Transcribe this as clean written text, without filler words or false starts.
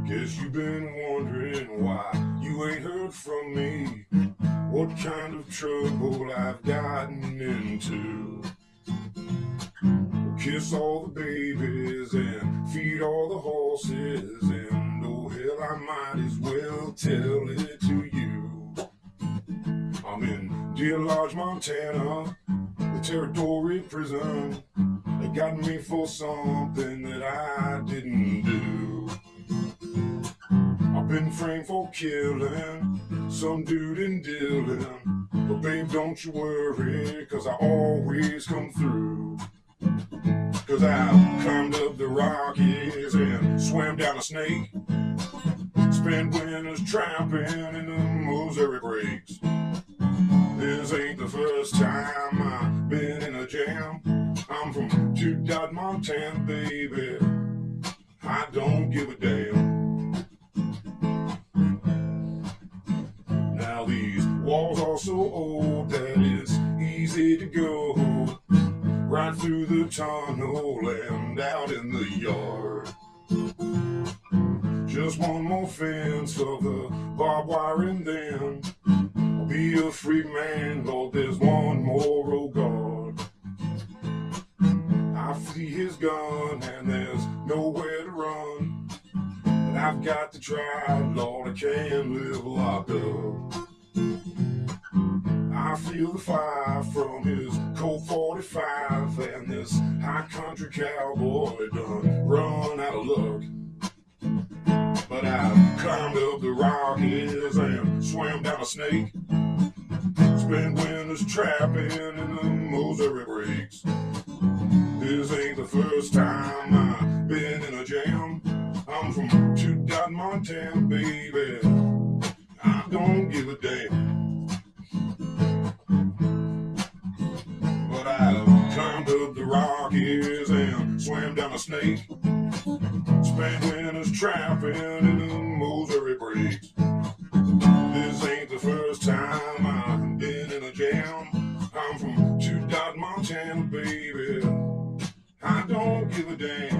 Guess you've been wondering why you ain't heard from me. What kind of trouble I've gotten into. Kiss all the babies and feed all the horses, and oh hell, I might as well tell it to you. I'm in Deer Lodge, Montana, the territory prison. They got me for something that I didn't do. I've been framed for killing some dude in Dillon, but babe, don't you worry, 'cause I always come through. 'Cause I've climbed up the Rockies and swam down a snake, spent winters trapping in the Missouri breaks. This ain't the first time I've been in a jam. I'm from Untitled, Montana, baby. I don't give a damn. Now these walls are so old that it's easy to go right through the tunnel and out in the yard. Just one more fence of the barbed wire and then I'll be a free man, Lord, there's one more, oh God. I see his gun and there's nowhere to run, but I've got to try, Lord, I can't live locked up. I feel the fire from his Colt 45, and this high country cowboy done run out of luck. But I climbed up the Rockies and swam down a snake, spent winters trapping in the Missouri breaks. This ain't the first time I've been in a jam. I'm from Untitled, Montana, baby. I don't give a damn. But I climbed up the Rockies and swam down a snake, spent winters trapping in the Missouri breaks. This ain't the first time I've been in a jam. I'm from Untitled, Montana, baby. I don't give a damn.